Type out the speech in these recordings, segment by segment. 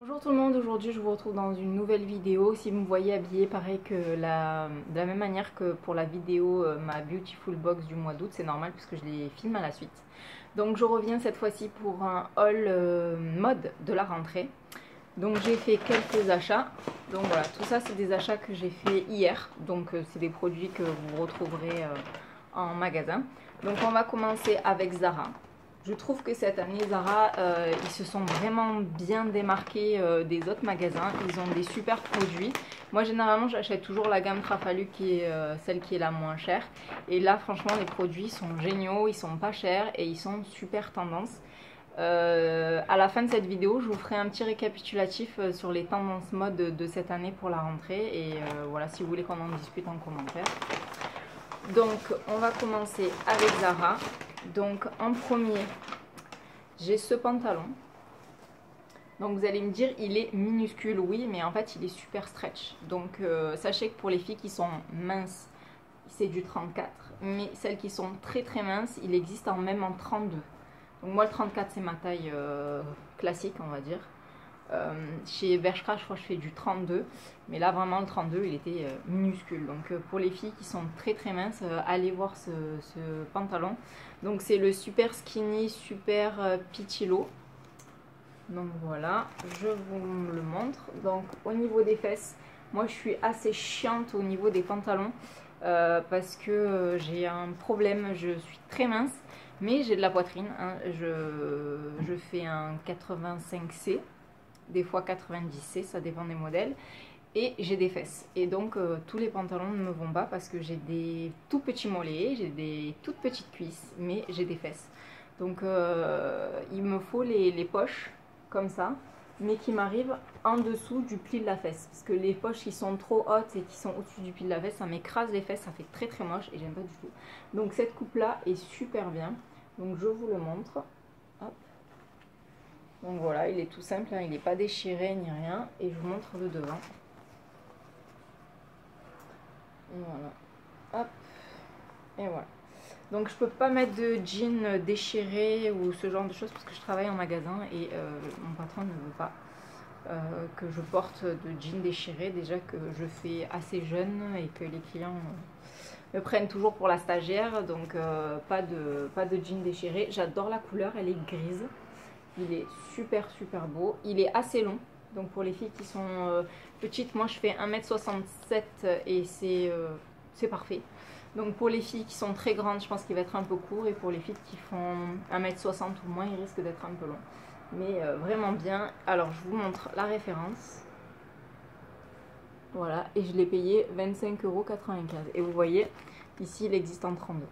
Bonjour tout le monde, aujourd'hui je vous retrouve dans une nouvelle vidéo. Si vous me voyez habillée pareil que de la même manière que pour la vidéo ma Beautiful Box du mois d'août, c'est normal puisque je les filme à la suite. Donc je reviens cette fois-ci pour un haul mode de la rentrée. Donc j'ai fait quelques achats. Donc voilà, tout ça c'est des achats que j'ai fait hier. Donc c'est des produits que vous retrouverez en magasin. Donc on va commencer avec Zara. Je trouve que cette année, Zara, ils se sont vraiment bien démarqués des autres magasins. Ils ont des super produits. Moi, généralement, j'achète toujours la gamme Trafalgar qui est celle qui est la moins chère. Et là, franchement, les produits sont géniaux, ils sont pas chers et ils sont super tendance. À la fin de cette vidéo, je vous ferai un petit récapitulatif sur les tendances mode de cette année pour la rentrée. Et voilà, si vous voulez qu'on en discute en commentaire. Donc, on va commencer avec Zara. Donc en premier, j'ai ce pantalon. Donc vous allez me dire, il est minuscule, oui, mais en fait il est super stretch. Donc sachez que pour les filles qui sont minces, c'est du 34. Mais celles qui sont très très minces, il existe même en 32. Donc moi le 34 c'est ma taille classique, on va dire. Chez Bershka, je crois que je fais du 32. Mais là vraiment le 32 il était minuscule. Donc pour les filles qui sont très très minces, allez voir ce pantalon. Donc c'est le super skinny, super pitilo. Donc voilà, je vous le montre. Donc au niveau des fesses, moi je suis assez chiante au niveau des pantalons. Parce que j'ai un problème, je suis très mince. Mais j'ai de la poitrine, hein. Je fais un 85C. Des fois 90C, ça dépend des modèles. Et j'ai des fesses. Et donc tous les pantalons ne me vont pas parce que j'ai des tout petits mollets, j'ai des toutes petites cuisses, mais j'ai des fesses. Donc il me faut les poches comme ça, mais qui m'arrivent en dessous du pli de la fesse. Parce que les poches qui sont trop hautes et qui sont au-dessus du pli de la fesse, ça m'écrase les fesses, ça fait très très moche et j'aime pas du tout. Donc cette coupe là est super bien. Donc je vous le montre. Hop. Donc voilà, il est tout simple, hein, il n'est pas déchiré ni rien. Et je vous montre le devant. Voilà. Hop. Et voilà. Donc je peux pas mettre de jean déchiré ou ce genre de choses parce que je travaille en magasin et mon patron ne veut pas que je porte de jean déchiré. Déjà que je fais assez jeune et que les clients me prennent toujours pour la stagiaire. Donc pas de jean déchiré. J'adore la couleur, elle est grise. Il est super super beau. Il est assez long. Donc pour les filles qui sont petites, moi je fais 1m67 et c'est parfait. Donc pour les filles qui sont très grandes, je pense qu'il va être un peu court. Et pour les filles qui font 1m60 ou moins, il risque d'être un peu long. Mais vraiment bien. Alors je vous montre la référence. Voilà, et je l'ai payé 25,95 €. Et vous voyez, ici il existe en 32.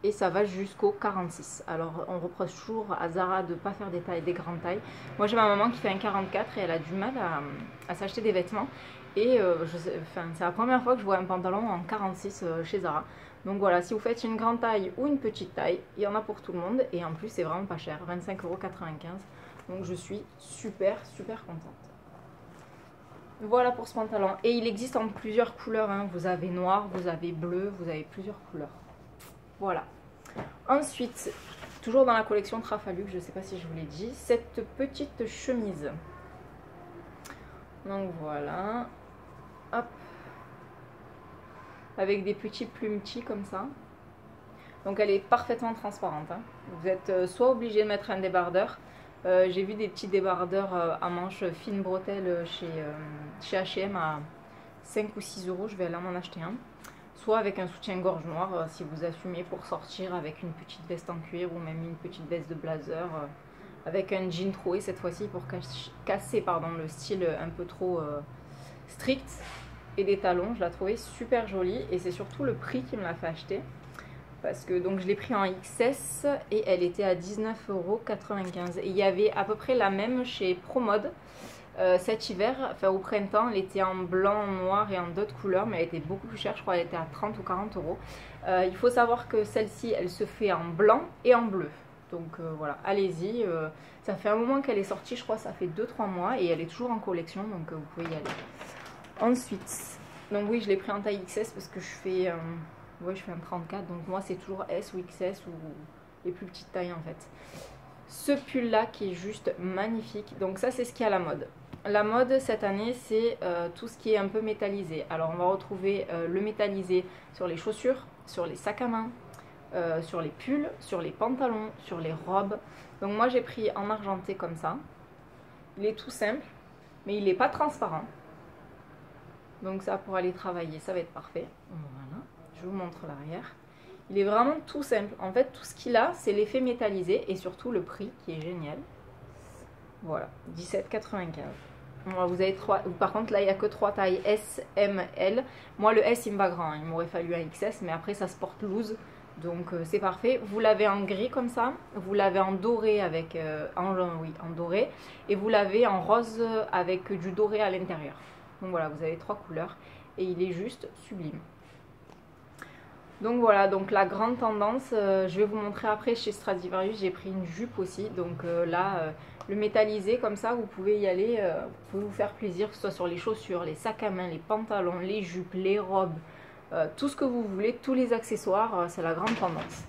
Et ça va jusqu'au 46. Alors on reproche toujours à Zara de ne pas faire des grandes tailles. Moi j'ai ma maman qui fait un 44 et elle a du mal à s'acheter des vêtements. Et c'est la première fois que je vois un pantalon en 46 chez Zara. Donc voilà, si vous faites une grande taille ou une petite taille, il y en a pour tout le monde. Et en plus c'est vraiment pas cher, 25,95 €. Donc je suis super super contente. Voilà pour ce pantalon. Et il existe en plusieurs couleurs, hein. Vous avez noir, vous avez bleu, vous avez plusieurs couleurs. Voilà. Ensuite, toujours dans la collection Trafalgar, je ne sais pas si je vous l'ai dit, cette petite chemise. Donc voilà. Hop. Avec des petits plumetis comme ça. Donc elle est parfaitement transparente, hein. Vous êtes soit obligé de mettre un débardeur. J'ai vu des petits débardeurs à manches fines bretelles chez H&M à 5 ou 6 €. Je vais aller m'en acheter un. Soit avec un soutien-gorge noir si vous assumez pour sortir avec une petite veste en cuir ou même une petite veste de blazer avec un jean troué cette fois-ci pour casser le style un peu trop strict et des talons. Je la trouvais super jolie et c'est surtout le prix qui me l'a fait acheter parce que donc je l'ai pris en XS et elle était à 19,95 €. Et il y avait à peu près la même chez ProMode. Cet hiver, enfin au printemps, elle était en blanc, en noir et en d'autres couleurs, mais elle était beaucoup plus chère, je crois qu'elle était à 30 ou 40 €. Il faut savoir que celle-ci, elle se fait en blanc et en bleu. Donc voilà, allez-y. Ça fait un moment qu'elle est sortie, je crois que ça fait 2-3 mois et elle est toujours en collection, donc vous pouvez y aller. Ensuite, donc oui, je l'ai pris en taille XS parce que je fais un 34, donc moi c'est toujours S ou XS ou les plus petites tailles en fait. Ce pull là qui est juste magnifique, donc ça c'est ce qui est à la mode. la mode cette année, c'est tout ce qui est un peu métallisé. Alors on va retrouver le métallisé sur les chaussures, sur les sacs à main, sur les pulls, sur les pantalons, sur les robes. Donc moi j'ai pris en argenté comme ça. Il est tout simple, mais il n'est pas transparent. Donc ça, pour aller travailler, ça va être parfait. Voilà, je vous montre l'arrière. Il est vraiment tout simple. En fait, tout ce qu'il a, c'est l'effet métallisé et surtout le prix qui est génial. Voilà, 17,95. Bon, vous avez trois. Par contre, là, il n'y a que 3 tailles S, M, L. Moi, le S, il me va grand. Il m'aurait fallu un XS, mais après, ça se porte loose. Donc, c'est parfait. Vous l'avez en gris comme ça. Vous l'avez en doré avec... en doré. Et vous l'avez en rose avec du doré à l'intérieur. Donc voilà, vous avez 3 couleurs. Et il est juste sublime. Donc voilà, donc la grande tendance, je vais vous montrer après chez Stradivarius, j'ai pris une jupe aussi. Donc là, le métallisé comme ça, vous pouvez y aller, vous pouvez vous faire plaisir, que ce soit sur les chaussures, les sacs à main, les pantalons, les jupes, les robes, tout ce que vous voulez, tous les accessoires, c'est la grande tendance.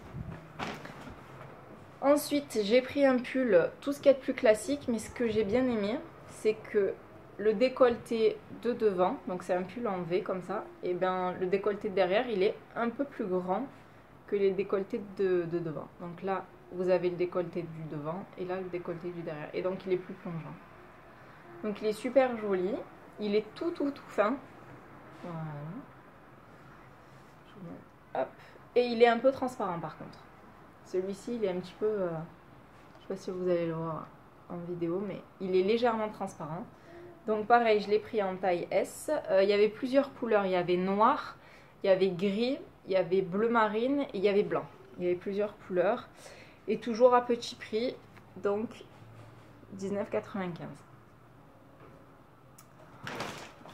Ensuite, j'ai pris un pull, tout ce qui est plus classique, mais ce que j'ai bien aimé, c'est que le décolleté de devant, donc c'est un pull en V comme ça, et bien le décolleté de derrière, il est un peu plus grand que les décolletés de devant. Donc là, vous avez le décolleté du devant et là le décolleté du derrière. Et donc il est plus plongeant. Donc il est super joli, il est tout fin. Voilà. Hop. Et il est un peu transparent par contre. Celui-ci, il est un petit peu... je ne sais pas si vous allez le voir en vidéo, mais il est légèrement transparent. Donc pareil, je l'ai pris en taille S. Il y avait plusieurs couleurs. Il y avait noir, il y avait gris, il y avait bleu marine et il y avait blanc. Il y avait plusieurs couleurs. Et toujours à petit prix. Donc 19,95.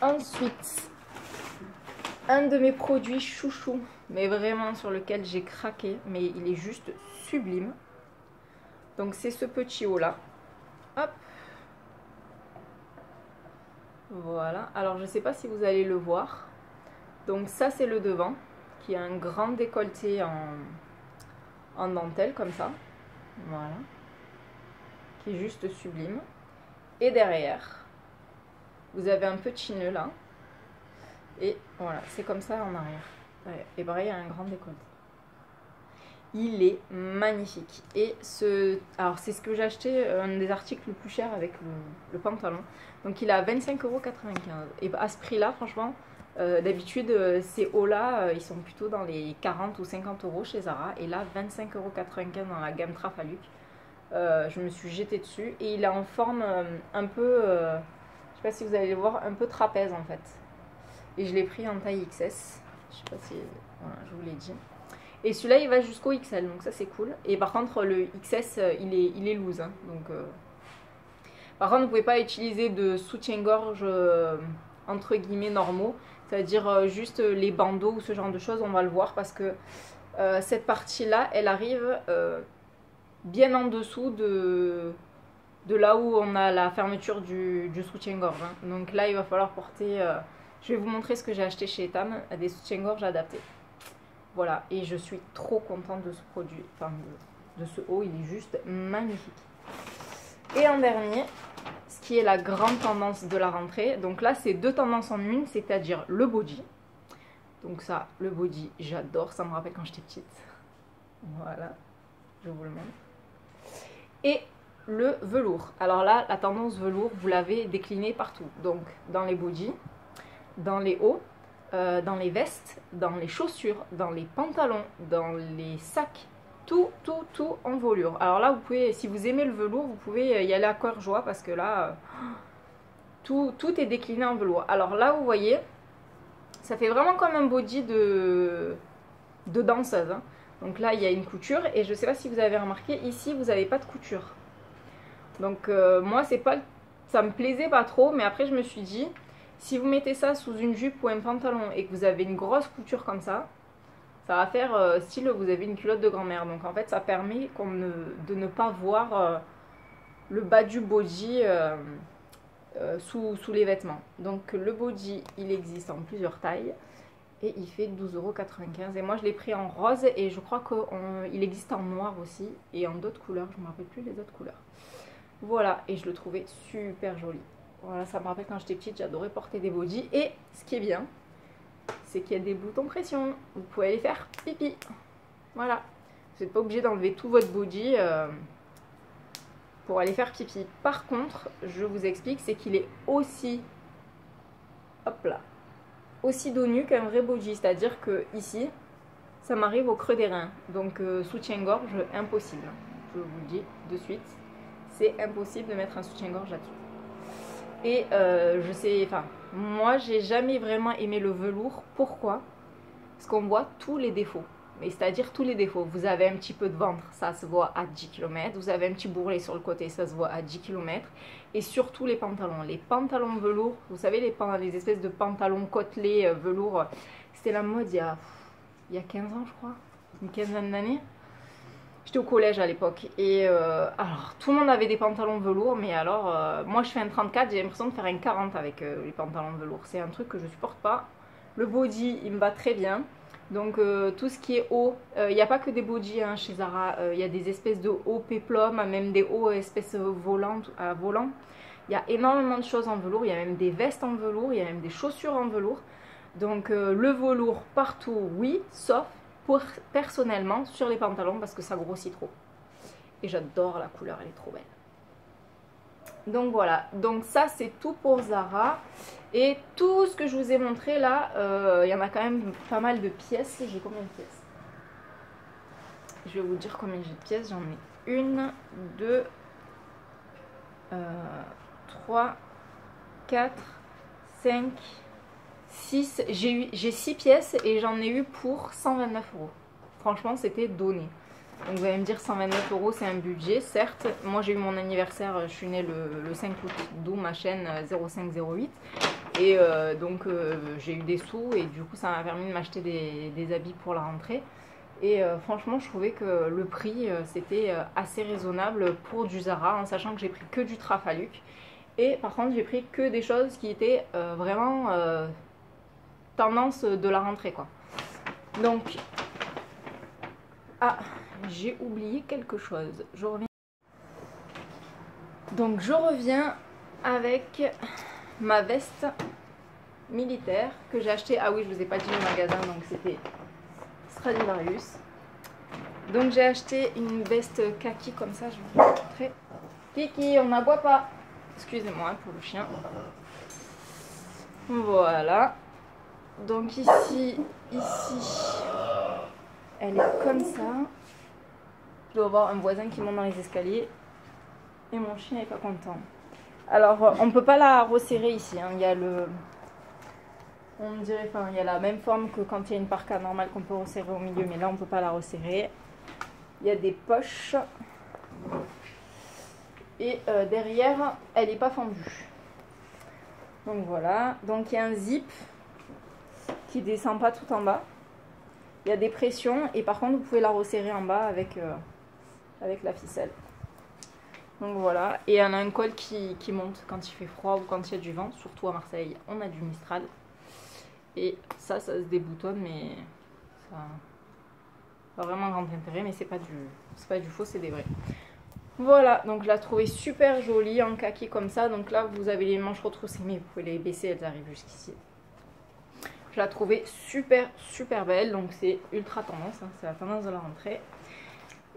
Ensuite, un de mes produits chouchou, mais vraiment sur lequel j'ai craqué. Mais il est juste sublime. Donc c'est ce petit haut là. Hop. Voilà, alors je ne sais pas si vous allez le voir. Donc ça c'est le devant, qui a un grand décolleté en dentelle comme ça. Voilà. Qui est juste sublime. Et derrière, vous avez un petit nœud là. Et voilà, c'est comme ça en arrière. Et pareil, il y a un grand décolleté. Il est magnifique. Et alors c'est ce que j'ai acheté, un des articles le plus cher avec le pantalon. Donc il est à 25,95 €. Et à ce prix là, franchement, d'habitude ces hauts là, ils sont plutôt dans les 40 ou 50 € chez Zara. Et là, 25,95 € dans la gamme Trafaluk. Je me suis jetée dessus. Et il est en forme un peu, je sais pas si vous allez le voir, un peu trapèze en fait. Et je l'ai pris en taille XS. Je sais pas si... Voilà, je vous l'ai dit. Et celui-là, il va jusqu'au XL, donc ça c'est cool. Et par contre, le XS, il est loose. Hein, donc, par contre, vous ne pouvez pas utiliser de soutien-gorge entre guillemets normaux. C'est-à-dire juste les bandeaux ou ce genre de choses, on va le voir. Parce que cette partie-là, elle arrive bien en dessous de là où on a la fermeture du soutien-gorge. Hein. Donc là, il va falloir porter... je vais vous montrer ce que j'ai acheté chez Etam, des soutiens-gorge adaptés. Voilà, et je suis trop contente de ce produit, enfin de ce haut, il est juste magnifique. Et en dernier, ce qui est la grande tendance de la rentrée, donc là c'est 2 tendances en une, c'est-à-dire le body. Donc ça, le body, j'adore, ça me rappelle quand j'étais petite. Voilà, je vous le montre. Et le velours. Alors là, la tendance velours, vous l'avez déclinée partout. Donc dans les bodys, dans les hauts, dans les vestes, dans les chaussures, dans les pantalons, dans les sacs, tout en velours. Alors là, vous pouvez, si vous aimez le velours, vous pouvez y aller à cœur joie parce que là, tout est décliné en velours. Alors là, vous voyez, ça fait vraiment comme un body de danseuse. Hein. Donc là, il y a une couture et je ne sais pas si vous avez remarqué, ici, vous n'avez pas de couture. Donc moi, c'est pas, ça me plaisait pas trop, mais après, je me suis dit... Si vous mettez ça sous une jupe ou un pantalon et que vous avez une grosse couture comme ça va faire style vous avez une culotte de grand-mère. Donc en fait ça permet de ne pas voir le bas du body sous les vêtements. Donc le body il existe en plusieurs tailles et il fait 12,95 € et moi je l'ai pris en rose et je crois qu'il existe en noir aussi et en d'autres couleurs, je ne me rappelle plus les autres couleurs. Voilà, et je le trouvais super joli. Voilà, ça me rappelle quand j'étais petite, j'adorais porter des bodys. Et ce qui est bien, c'est qu'il y a des boutons pression. Vous pouvez aller faire pipi. Voilà. Vous n'êtes pas obligé d'enlever tout votre body pour aller faire pipi. Par contre, je vous explique, c'est qu'il est aussi, hop là, aussi dos nu qu'un vrai body. C'est-à-dire que ici, ça m'arrive au creux des reins. Donc soutien-gorge, impossible. Je vous le dis de suite. C'est impossible de mettre un soutien-gorge là-dessus. Et je sais, enfin, moi j'ai jamais vraiment aimé le velours. Pourquoi? Parce qu'on voit tous les défauts. Mais c'est-à-dire tous les défauts. Vous avez un petit peu de ventre, ça se voit à 10 km. Vous avez un petit bourrelet sur le côté, ça se voit à 10 km. Et surtout les pantalons. Les pantalons velours, vous savez, les espèces de pantalons côtelés velours. C'était la mode il y a 15 ans, je crois. Une quinzaine d'années. J'étais au collège à l'époque. Et alors, tout le monde avait des pantalons velours. Mais alors, moi je fais un 34, j'ai l'impression de faire un 40 avec les pantalons velours. C'est un truc que je supporte pas. Le body, il me va très bien. Donc tout ce qui est haut, il n'y a pas que des bodys hein, chez Zara, il y a des espèces de hauts péplum, même des hauts espèces volantes à volant. Il y a énormément de choses en velours, il y a même des vestes en velours, il y a même des chaussures en velours. Donc le velours partout, oui, sauf personnellement sur les pantalons parce que ça grossit trop. Et j'adore la couleur, elle est trop belle. Donc voilà, donc ça c'est tout pour Zara. Et tout ce que je vous ai montré là, il y en a quand même pas mal de pièces. J'ai combien de pièces? Je vais vous dire combien j'ai de pièces. J'en ai 1, 2, 3, 4, 5, 6. J'ai 6 pièces et j'en ai eu pour 129 €. Franchement, c'était donné. Donc vous allez me dire 129 €, c'est un budget, certes. Moi j'ai eu mon anniversaire, je suis née le 5 août, d'où ma chaîne 0508. Et donc j'ai eu des sous et du coup ça m'a permis de m'acheter des habits pour la rentrée. Et franchement je trouvais que le prix c'était assez raisonnable pour du Zara, en sachant que j'ai pris que du Trafalluc. Et par contre j'ai pris que des choses qui étaient vraiment tendance de la rentrée quoi. Donc, ah, j'ai oublié quelque chose. Je reviens. Donc je reviens avec ma veste militaire que j'ai acheté. Ah oui, je vous ai pas dit le magasin, donc c'était Stradivarius. Donc j'ai acheté une veste kaki comme ça, je vais vous montrer. Kiki, on n'aboie pas. Excusez-moi pour le chien. Voilà. Donc ici, elle est comme ça. Je dois avoir un voisin qui monte dans les escaliers. Et mon chien n'est pas content. Alors, on ne peut pas la resserrer ici. Hein. Il y a on dirait, enfin, il y a la même forme que quand il y a une parka normale qu'on peut resserrer au milieu, mais là, on ne peut pas la resserrer. Il y a des poches. Et derrière, elle n'est pas fendue. Donc voilà. Donc il y a un zip qui descend pas tout en bas. Il y a des pressions et par contre, vous pouvez la resserrer en bas avec la ficelle. Donc voilà, et elle a un col qui monte quand il fait froid ou quand il y a du vent, surtout à Marseille, on a du Mistral. Et ça se déboutonne, mais ça n'a pas vraiment grand intérêt, mais c'est pas du faux, c'est des vrais. Voilà, donc je la trouvais super jolie en kaki comme ça. Donc là, vous avez les manches retroussées, mais vous pouvez les baisser, elles arrivent jusqu'ici. Je la trouvais super belle, donc c'est ultra tendance, hein, c'est la tendance de la rentrée.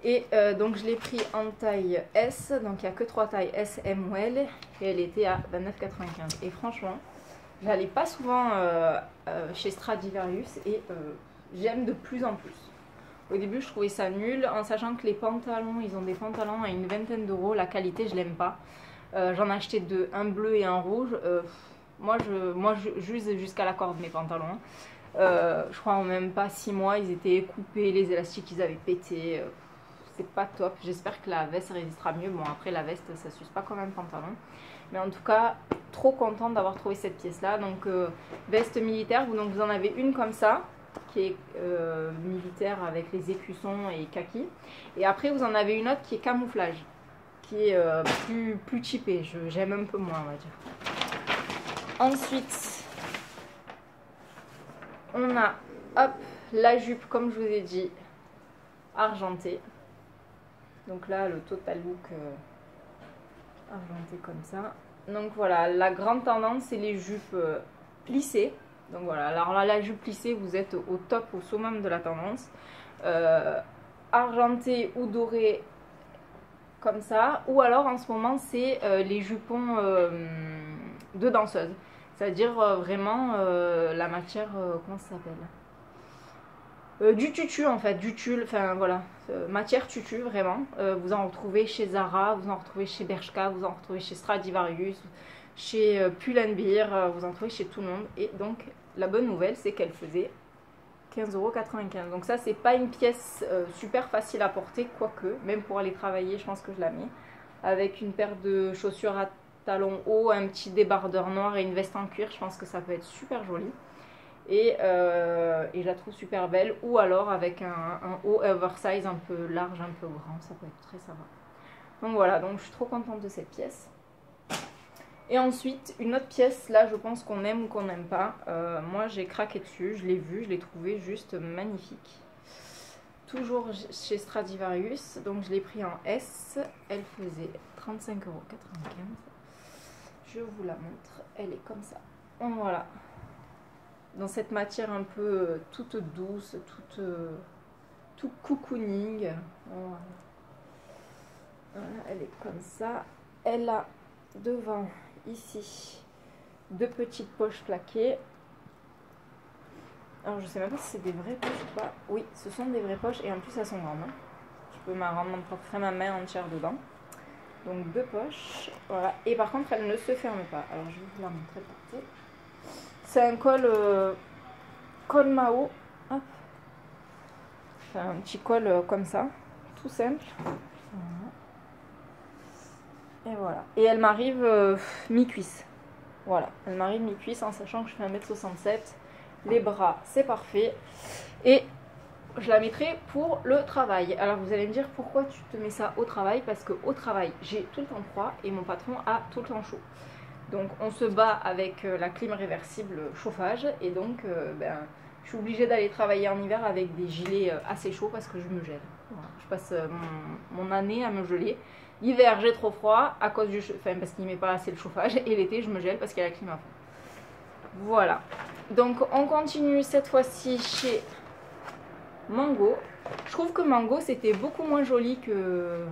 Et donc je l'ai pris en taille S, donc il n'y a que 3 tailles S, M ou L, et elle était à 29,95 €. Et franchement, j'allais pas souvent chez Stradivarius et j'aime de plus en plus. Au début je trouvais ça nul, en sachant que les pantalons, ils ont des pantalons à une vingtaine d'euros, la qualité je l'aime pas. J'en ai acheté deux, un bleu et un rouge. Moi j'use jusqu'à la corde mes pantalons. Je crois en même pas 6 mois, ils étaient coupés, les élastiques ils avaient pété. C'est pas top, j'espère que la veste résistera mieux. Bon après la veste ça s'use pas comme un pantalon, mais en tout cas trop contente d'avoir trouvé cette pièce là. Donc veste militaire, donc vous en avez une comme ça qui est militaire avec les écussons et kaki, et après vous en avez une autre qui est camouflage, qui est plus cheapée, j'aime un peu moins on va dire. Ensuite on a hop la jupe comme je vous ai dit argentée. Donc là, le total look argenté comme ça. Donc voilà, la grande tendance, c'est les jupes plissées. Donc voilà, alors là, la jupe plissée, vous êtes au top, au summum de la tendance. Argenté ou doré, comme ça. Ou alors, en ce moment, c'est les jupons de danseuse. C'est-à-dire vraiment la matière, comment ça s'appelle, du tutu en fait, du tulle, enfin voilà, matière tutu vraiment. Vous en retrouvez chez Zara, vous en retrouvez chez Bershka, vous en retrouvez chez Stradivarius, chez Pull&Bear, vous en trouvez chez tout le monde. Et donc la bonne nouvelle, c'est qu'elle faisait 15,95 €. Donc ça, c'est pas une pièce super facile à porter, quoique, même pour aller travailler, je pense que je la mets. Avec une paire de chaussures à talons hauts, un petit débardeur noir et une veste en cuir, je pense que ça peut être super joli. Et je la trouve super belle. Ou alors avec un haut oversize un peu large, un peu grand, ça peut être très sympa. Donc voilà, donc je suis trop contente de cette pièce. Et ensuite, une autre pièce, là je pense qu'on aime ou qu'on n'aime pas. Moi j'ai craqué dessus, je l'ai vue, je l'ai trouvée juste magnifique. Toujours chez Stradivarius, donc je l'ai pris en S. Elle faisait 35,95 €. Je vous la montre, elle est comme ça. Voilà. Dans cette matière un peu toute douce, tout cocooning. Voilà. Voilà, elle est comme ça. Elle a devant, ici, deux petites poches plaquées. Alors je sais même pas si c'est des vraies poches ou pas. Oui, ce sont des vraies poches et en plus elles sont grandes. Je peux m'emporter ma main entière dedans. Donc deux poches. Voilà. Et par contre elle ne se ferme pas. Alors je vais vous la montrer portée. C'est un col Mao. Hop. Enfin, un petit col comme ça, tout simple. Voilà. Et voilà. Et elle m'arrive mi-cuisse. Voilà, elle m'arrive mi-cuisse en sachant que je fais 1,67 m. Les bras, c'est parfait. Et je la mettrai pour le travail. Alors vous allez me dire pourquoi tu te mets ça au travail? Parce qu'au travail, j'ai tout le temps froid et mon patron a tout le temps chaud. Donc on se bat avec la clim réversible chauffage et donc je suis obligée d'aller travailler en hiver avec des gilets assez chauds parce que je me gèle. Voilà. Je passe mon année à me geler. L'hiver j'ai trop froid à cause du parce qu'il ne met pas assez le chauffage et l'été je me gèle parce qu'il y a la clim à fond. Voilà. Donc on continue cette fois-ci chez Mango. Je trouve que Mango c'était beaucoup moins joli que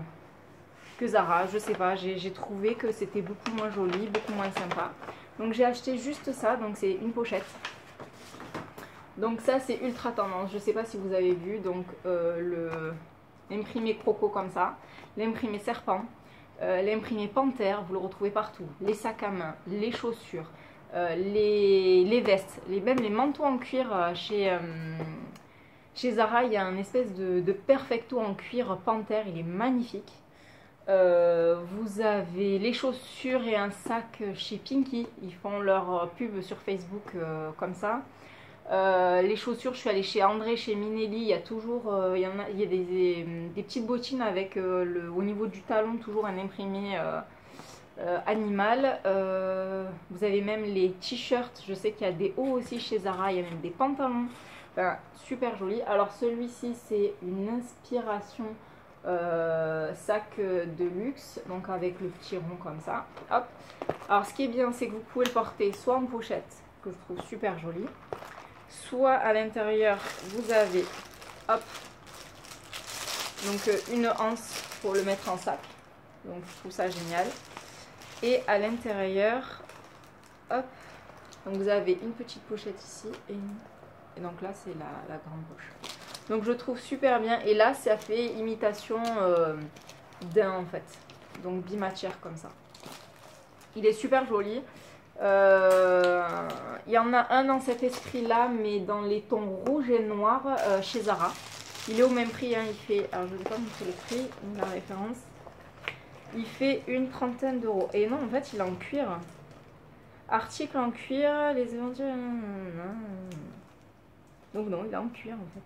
Zara, je sais pas, j'ai trouvé que c'était beaucoup moins joli, beaucoup moins sympa. Donc j'ai acheté juste ça, donc c'est une pochette. Donc ça c'est ultra tendance, je sais pas si vous avez vu, donc l'imprimé croco comme ça, l'imprimé serpent, l'imprimé panthère, vous le retrouvez partout. Les sacs à main, les chaussures, les vestes, même les manteaux en cuir chez Zara, il y a un espèce de perfecto en cuir panthère, il est magnifique. Vous avez les chaussures et un sac chez Pinky, ils font leur pub sur Facebook comme ça. Les chaussures, je suis allée chez André, chez Minelli, il y a toujours il y a des petites bottines avec au niveau du talon toujours un imprimé animal. Vous avez même les t-shirts, je sais qu'il y a des hauts aussi chez Zara, il y a même des pantalons, enfin, super joli. Alors celui-ci c'est une inspiration sac de luxe, donc avec le petit rond comme ça. Hop. Alors ce qui est bien, c'est que vous pouvez le porter soit en pochette, que je trouve super joli, soit à l'intérieur vous avez hop, donc une anse pour le mettre en sac, donc je trouve ça génial. Et à l'intérieur, hop, donc vous avez une petite pochette ici et donc là c'est la grande poche. Donc je trouve super bien. Et là, ça fait imitation d'un en fait. Donc bimatière comme ça. Il est super joli. Il y en a un dans cet esprit-là, mais dans les tons rouge et noir chez Zara. Il est au même prix. Hein, il fait, alors je ne vais pas montrer le prix, la référence. Il fait une trentaine d'euros. Et non, en fait, il est en cuir. Article en cuir, les éventuels... Donc non, il est en cuir en fait.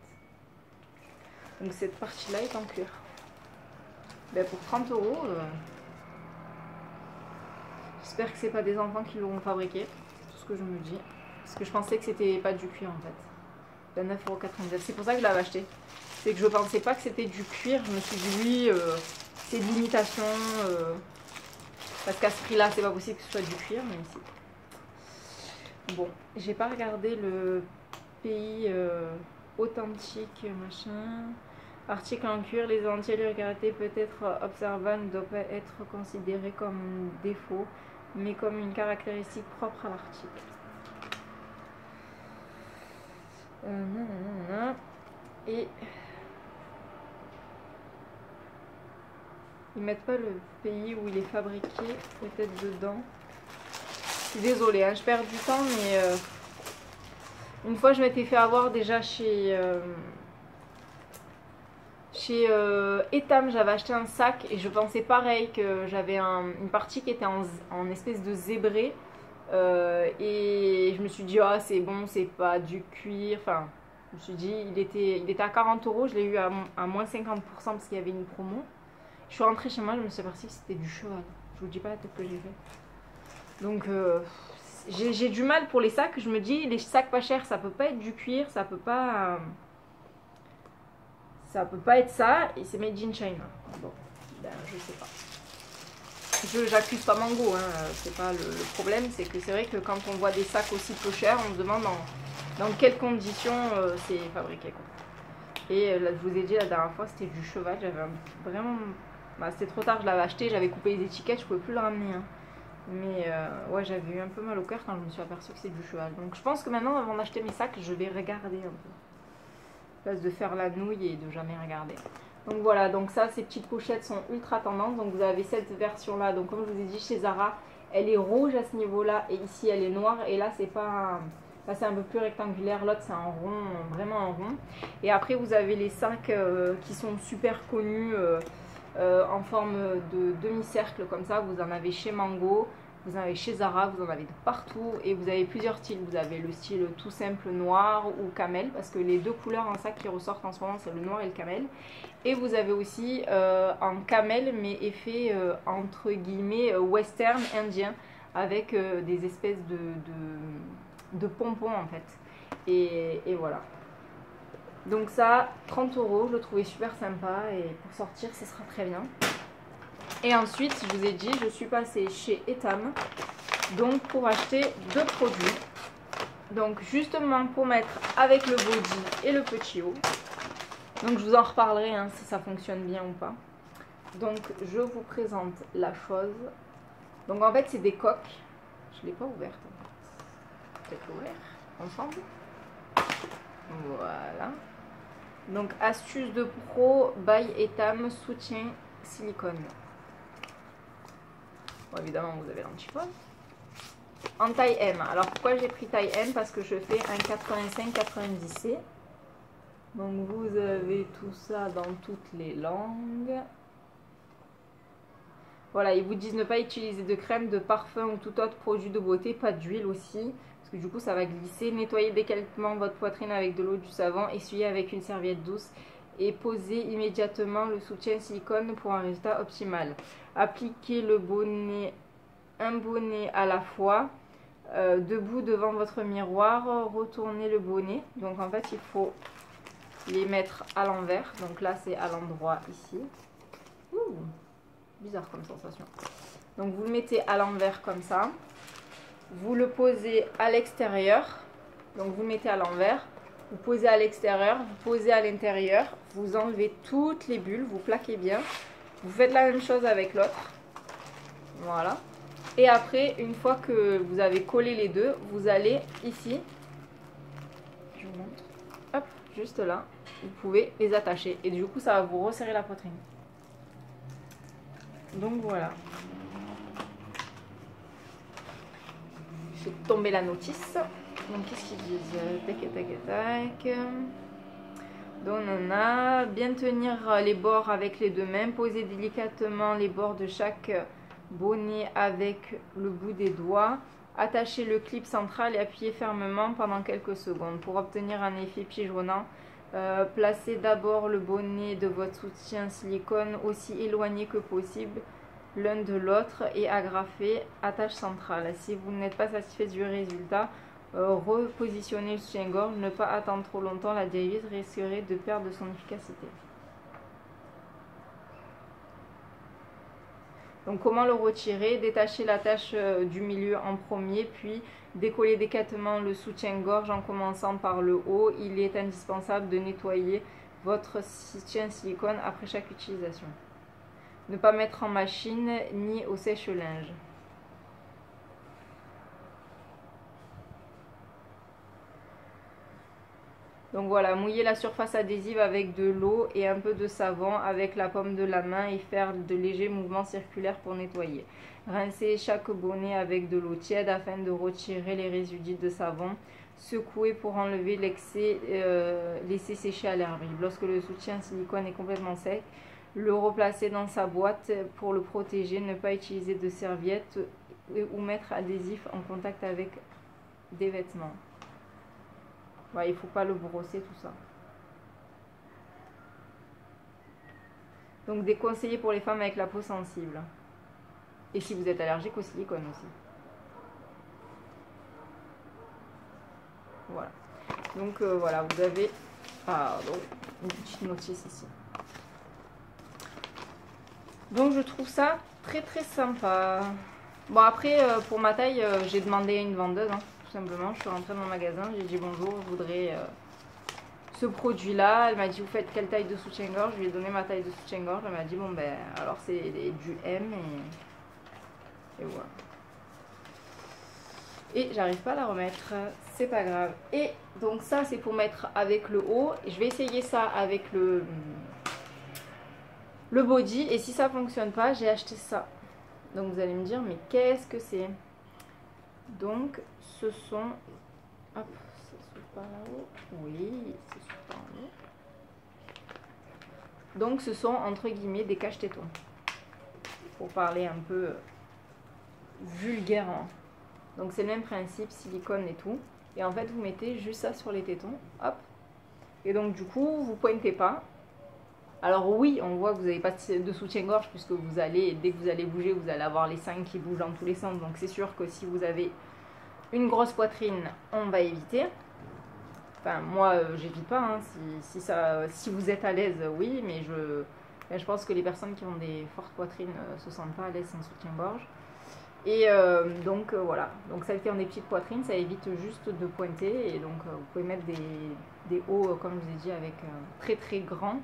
Donc cette partie-là est en cuir. Ben pour 30 €, j'espère que c'est pas des enfants qui l'auront fabriqué. C'est tout ce que je me dis. Parce que je pensais que c'était pas du cuir en fait. Ben 9,99 €. C'est pour ça que je l'avais acheté. C'est que je pensais pas que c'était du cuir. Je me suis dit oui, c'est de l'imitation. Parce qu'à ce prix-là, c'est pas possible que ce soit du cuir, mais ici. Bon, j'ai pas regardé le pays authentique, machin. Article en cuir, les entiers karaté peut être observable, ne doit pas être considéré comme un défaut, mais comme une caractéristique propre à l'article. Et ils mettent pas le pays où il est fabriqué, peut-être dedans. Je suis désolée, hein, je perds du temps, mais une fois je m'étais fait avoir déjà chez Etam, j'avais acheté un sac et je pensais pareil que j'avais une partie qui était en espèce de zébré et je me suis dit ah c'est bon, c'est pas du cuir, enfin je me suis dit il était à 40 €, je l'ai eu à moins 50% parce qu'il y avait une promo. Je suis rentrée chez moi, je me suis aperçue que c'était du cheval. Je vous dis pas la tête que j'ai fait. Donc j'ai du mal pour les sacs, je me dis les sacs pas chers ça peut pas être du cuir, ça peut pas être ça, et c'est made in China. Bon, ben je sais pas. J'accuse pas Mango, hein, c'est pas le problème, c'est que c'est vrai que quand on voit des sacs aussi peu chers, on se demande dans quelles conditions c'est fabriqué, quoi. Et là, je vous ai dit la dernière fois, c'était du cheval, j'avais vraiment... Bah, c'était trop tard, je l'avais acheté, j'avais coupé les étiquettes, je pouvais plus le ramener. Hein. Mais ouais, j'avais eu un peu mal au cœur quand je me suis aperçue que c'est du cheval. Donc je pense que maintenant, avant d'acheter mes sacs, je vais regarder un peu. Place de faire la nouille et de jamais regarder. Donc voilà, donc ça, ces petites pochettes sont ultra tendances. Donc vous avez cette version là, donc comme je vous ai dit chez Zara, elle est rouge à ce niveau là et ici elle est noire et là c'est pas, là c'est un peu plus rectangulaire, l'autre c'est en rond, vraiment en rond. Et après vous avez les sacs qui sont super connus en forme de demi-cercle comme ça, vous en avez chez Mango. Vous en avez chez Zara, vous en avez de partout et vous avez plusieurs styles. Vous avez le style tout simple noir ou camel parce que les deux couleurs en sac qui ressortent en ce moment c'est le noir et le camel. Et vous avez aussi en camel mais effet entre guillemets western indien avec des espèces de pompons en fait. Et voilà. Donc ça, 30 €, je le trouvais super sympa et pour sortir ce sera très bien. Et ensuite, je vous ai dit, je suis passée chez Etam, donc pour acheter deux produits. Donc justement pour mettre avec le body et le petit haut. Donc je vous en reparlerai hein, si ça fonctionne bien ou pas. Donc je vous présente la chose. Donc en fait c'est des coques. Je ne l'ai pas ouverte. Peut-être l'ouvrir ensemble. Voilà. Donc astuce de pro by Etam soutien silicone. Bon, évidemment, vous avez l'antiphone. En taille M. Alors, pourquoi j'ai pris taille M? Parce que je fais un 85-90C. Donc, vous avez tout ça dans toutes les langues. Voilà, ils vous disent ne pas utiliser de crème, de parfum ou tout autre produit de beauté, pas d'huile aussi. Parce que du coup, ça va glisser. Nettoyez délicatement votre poitrine avec de l'eau, du savon. Essuyez avec une serviette douce. Et posez immédiatement le soutien silicone pour un résultat optimal. Appliquez le bonnet, un bonnet à la fois, debout devant votre miroir, retournez le bonnet. Donc en fait il faut les mettre à l'envers. Donc là c'est à l'endroit ici. Ouh, bizarre comme sensation. Donc vous le mettez à l'envers comme ça. Vous le posez à l'extérieur. Donc vous le mettez à l'envers. Vous posez à l'extérieur, vous posez à l'intérieur, vous enlevez toutes les bulles, vous plaquez bien. Vous faites la même chose avec l'autre. Voilà. Et après, une fois que vous avez collé les deux, vous allez ici. Je vous montre. Hop, juste là. Vous pouvez les attacher. Et du coup, ça va vous resserrer la poitrine. Donc voilà. Je fais tomber la notice. Donc qu'est-ce qu'ils disent? Tac, tac, tac. Donc on a bien tenir les bords avec les deux mains. Poser délicatement les bords de chaque bonnet avec le bout des doigts. Attachez le clip central et appuyez fermement pendant quelques secondes. Pour obtenir un effet pigeonnant, placez d'abord le bonnet de votre soutien silicone aussi éloigné que possible l'un de l'autre et agrafez attache centrale. Si vous n'êtes pas satisfait du résultat, repositionner le soutien-gorge, ne pas attendre trop longtemps, la devise risquerait de perdre son efficacité. Donc comment le retirer? Détacher l'attache du milieu en premier, puis décoller délicatement le soutien-gorge en commençant par le haut. Il est indispensable de nettoyer votre soutien silicone après chaque utilisation. Ne pas mettre en machine ni au sèche-linge. Donc voilà, mouiller la surface adhésive avec de l'eau et un peu de savon avec la paume de la main et faire de légers mouvements circulaires pour nettoyer. Rincer chaque bonnet avec de l'eau tiède afin de retirer les résidus de savon. Secouer pour enlever l'excès, laisser sécher à l'air libre. Lorsque le soutien silicone est complètement sec, le replacer dans sa boîte pour le protéger. Ne pas utiliser de serviette ou mettre adhésif en contact avec des vêtements. Ouais, il ne faut pas le brosser, tout ça. Donc déconseillé pour les femmes avec la peau sensible. Et si vous êtes allergique au silicone aussi. Voilà. Donc voilà, vous avez une petite notice ici. Donc je trouve ça très très sympa. Bon après, pour ma taille, j'ai demandé à une vendeuse, hein, tout simplement. Je suis rentrée dans le magasin, j'ai dit bonjour, je voudrais ce produit là. Elle m'a dit vous faites quelle taille de soutien-gorge? Je lui ai donné ma taille de soutien-gorge. Elle m'a dit bon ben alors c'est du M et voilà. Et j'arrive pas à la remettre, c'est pas grave. Et donc ça c'est pour mettre avec le haut. Je vais essayer ça avec le body et si ça fonctionne pas, j'ai acheté ça. Donc vous allez me dire mais qu'est-ce que c'est? Donc ce sont, hop, ça s'ouvre par là-haut. Oui, ça s'ouvre par là-haut. Donc ce sont entre guillemets des cache-tétons. Pour parler un peu vulgairement. Donc c'est le même principe, silicone et tout. Et en fait vous mettez juste ça sur les tétons, hop. Et donc du coup vous pointez pas. Alors oui, on voit que vous n'avez pas de soutien-gorge puisque vous allez, dès que vous allez bouger, vous allez avoir les seins qui bougent dans tous les sens. Donc c'est sûr que si vous avez une grosse poitrine, on va éviter. Enfin moi j'évite pas, hein. Si vous êtes à l'aise, oui, mais je pense que les personnes qui ont des fortes poitrines se sentent pas à l'aise sans soutien-gorge. Et donc voilà, donc celles qui ont des petites poitrines, ça évite juste de pointer. Et donc vous pouvez mettre des hauts, comme je vous ai dit, avec très très grands,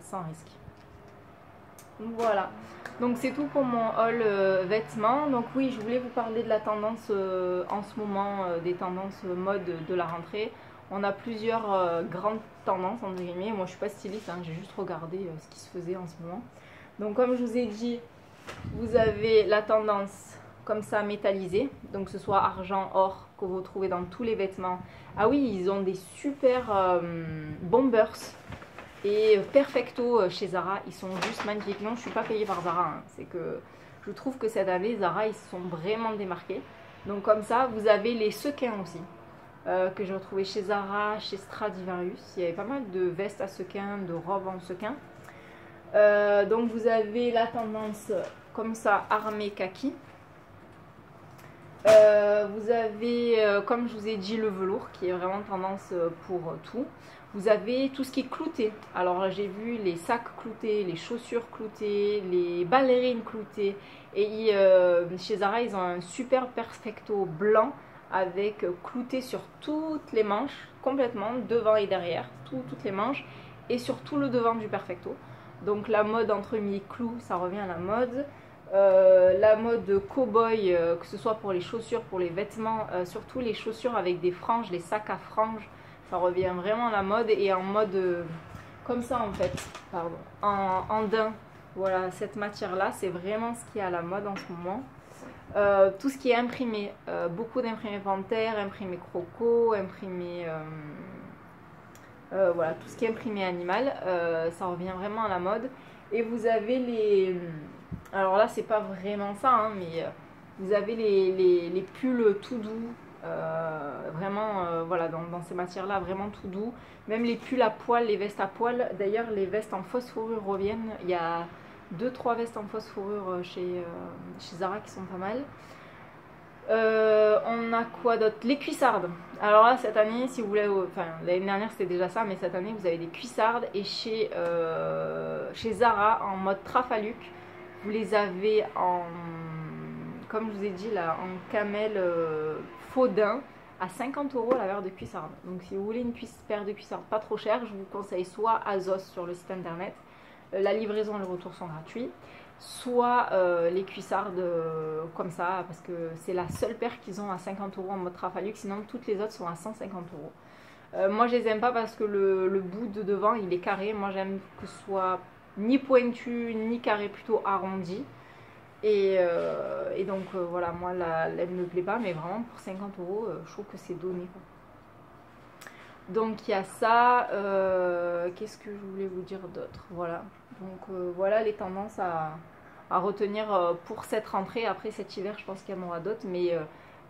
sans risque. Donc voilà, donc c'est tout pour mon haul vêtements. Donc oui, je voulais vous parler de la tendance en ce moment, des tendances mode de la rentrée. On a plusieurs grandes tendances, entre guillemets. Moi je suis pas styliste, hein, j'ai juste regardé ce qui se faisait en ce moment. Donc comme je vous ai dit, vous avez la tendance comme ça métallisée, donc que ce soit argent, or, que vous trouvez dans tous les vêtements. Ah oui, ils ont des super bombers et perfecto chez Zara, ils sont juste magnifiques. Non, je suis pas payée par Zara, hein. C'est que je trouve que cette année Zara ils se sont vraiment démarqués. Donc comme ça, vous avez les sequins aussi que j'ai retrouvé chez Zara, chez Stradivarius. Il y avait pas mal de vestes à sequins, de robes en sequins. Donc vous avez la tendance comme ça armée kaki. Vous avez comme je vous ai dit le velours qui est vraiment tendance pour tout. Vous avez tout ce qui est clouté. Alors j'ai vu les sacs cloutés, les chaussures cloutées, les ballerines cloutées. Et chez Zara ils ont un super perfecto blanc avec clouté sur toutes les manches, complètement, devant et derrière, toutes les manches. Et sur tout le devant du perfecto. Donc la mode entre mi-clou, ça revient à la mode. La mode cow-boy, que ce soit pour les chaussures, pour les vêtements, surtout les chaussures avec des franges, les sacs à franges, ça revient vraiment à la mode. Et en mode comme ça en fait, pardon, en daim. Voilà, cette matière-là, c'est vraiment ce qui est à la mode en ce moment. Tout ce qui est imprimé, beaucoup d'imprimés Panthère, imprimés Croco, imprimés... voilà, tout ce qui est imprimé animal, ça revient vraiment à la mode. Et vous avez les... Alors là, c'est pas vraiment ça, hein, mais vous avez les pulls tout doux. Vraiment, voilà, dans ces matières-là, vraiment tout doux. Même les pulls à poil, les vestes à poil. D'ailleurs, les vestes en fausse fourrure reviennent. Il y a 2-3 vestes en fausse fourrure chez Zara qui sont pas mal. On a quoi d'autre? Les cuissardes. Alors là cette année, si vous voulez, enfin l'année dernière c'était déjà ça, mais cette année vous avez des cuissardes. Et chez Zara en mode Trafaluk, vous les avez en, comme je vous ai dit là, en camel faux daim à 50 € la paire de cuissardes. Donc si vous voulez une paire de cuissardes pas trop chère, je vous conseille soit Azos sur le site internet, la livraison et le retour sont gratuits, soit les cuissardes comme ça, parce que c'est la seule paire qu'ils ont à 50 € en mode Trafalux, sinon toutes les autres sont à 150 €. Moi je les aime pas parce que le bout de devant il est carré, moi j'aime que ce soit ni pointu ni carré, plutôt arrondi. Et donc voilà, moi elle me plaît pas, mais vraiment pour 50 €, je trouve que c'est donné quoi. Donc il y a ça, qu'est-ce que je voulais vous dire d'autre, voilà. Donc voilà les tendances à retenir pour cette rentrée. Après cet hiver je pense qu'il y en aura d'autres, mais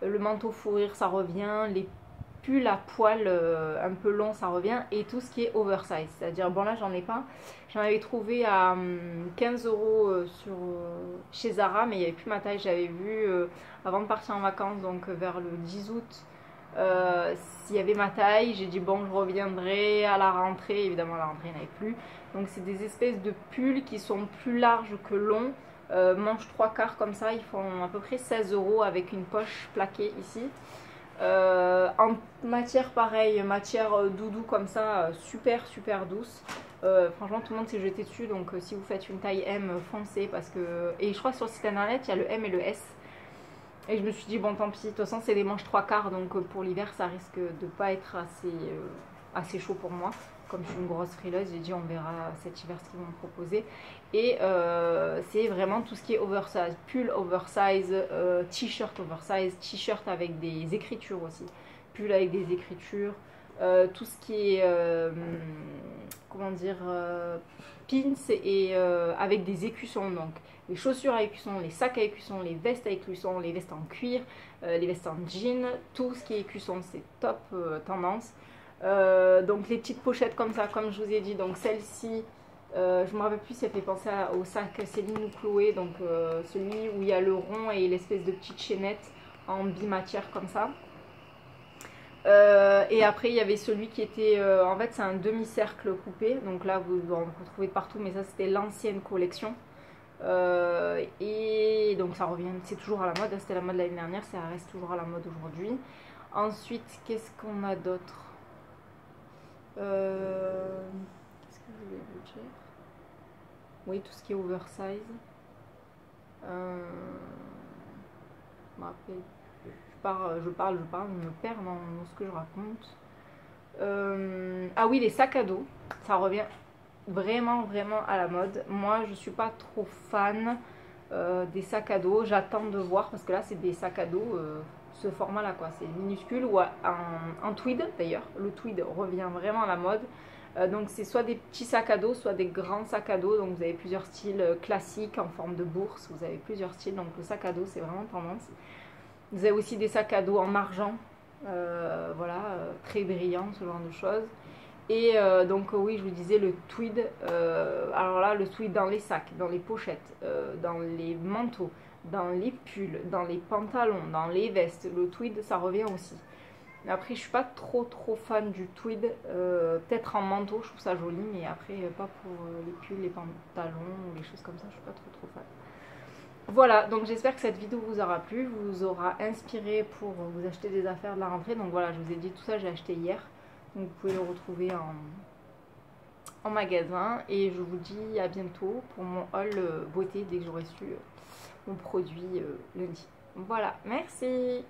le manteau fourrure ça revient, les pulls à poil un peu long ça revient, et tout ce qui est oversize, c'est à dire, bon là j'en ai pas, j'en avais trouvé à 15 € chez Zara, mais il n'y avait plus ma taille. J'avais vu avant de partir en vacances, donc vers le 10 août, s'il y avait ma taille. J'ai dit bon, je reviendrai à la rentrée. Évidemment à la rentrée il n'y en avait plus, donc c'est des espèces de pulls qui sont plus larges que longs, manches 3/4 comme ça, ils font à peu près 16 € avec une poche plaquée ici. En matière pareil, matière doudou comme ça, super super douce. Franchement tout le monde s'est jeté dessus, donc si vous faites une taille M, foncez, parce que, et je crois que sur le site internet il y a le M et le S, et je me suis dit bon tant pis, de toute façon c'est des manches 3/4, donc pour l'hiver ça risque de pas être assez chaud pour moi. Comme je suis une grosse frileuse, j'ai dit on verra cet hiver ce qu'ils vont me proposer. Et c'est vraiment tout ce qui est oversize, pull oversize, t-shirt oversize, t-shirt avec des écritures aussi, pull avec des écritures, tout ce qui est comment dire, pins, et avec des écussons, donc les chaussures à écussons, les sacs à écussons, les vestes à écussons, les vestes en cuir, les vestes en jean, tout ce qui est écusson c'est top tendance. Donc les petites pochettes comme ça, comme je vous ai dit, donc celle-ci, je me rappelle plus si elle fait penser au sac Céline ou Chloé, donc celui où il y a le rond et l'espèce de petite chaînette en bimatière comme ça. Et après il y avait celui qui était, en fait c'est un demi-cercle coupé, donc là vous en retrouvez partout, mais ça c'était l'ancienne collection. Et donc ça revient, c'est toujours à la mode, c'était la mode l'année dernière, ça reste toujours à la mode aujourd'hui. Ensuite, qu'est-ce qu'on a d'autre? Qu'est-ce que je voulais vous dire? Oui, tout ce qui est oversize. Je me rappelle. Je parle, je me perds dans ce que je raconte. Ah oui, les sacs à dos, ça revient vraiment vraiment à la mode. Moi je suis pas trop fan des sacs à dos, j'attends de voir, parce que là c'est des sacs à dos ce format là quoi, c'est minuscule, ou en tweed d'ailleurs, le tweed revient vraiment à la mode. Donc c'est soit des petits sacs à dos, soit des grands sacs à dos, donc vous avez plusieurs styles classiques en forme de bourse, vous avez plusieurs styles, donc le sac à dos c'est vraiment tendance. Vous avez aussi des sacs à dos en argent, voilà, très brillants, ce genre de choses. Et donc oui, je vous disais le tweed, alors là le tweed dans les sacs, dans les pochettes, dans les manteaux, dans les pulls, dans les pantalons, dans les vestes, le tweed ça revient aussi. Après je suis pas trop fan du tweed, peut-être en manteau je trouve ça joli, mais après pas pour les pulls, les pantalons ou les choses comme ça, je suis pas trop fan. Voilà, donc j'espère que cette vidéo vous aura plu, vous aura inspiré pour vous acheter des affaires de la rentrée. Donc voilà, je vous ai dit tout ça, j'ai acheté hier, donc vous pouvez le retrouver en magasin. Et je vous dis à bientôt pour mon haul beauté dès que j'aurai su mon produit lundi. Voilà, merci.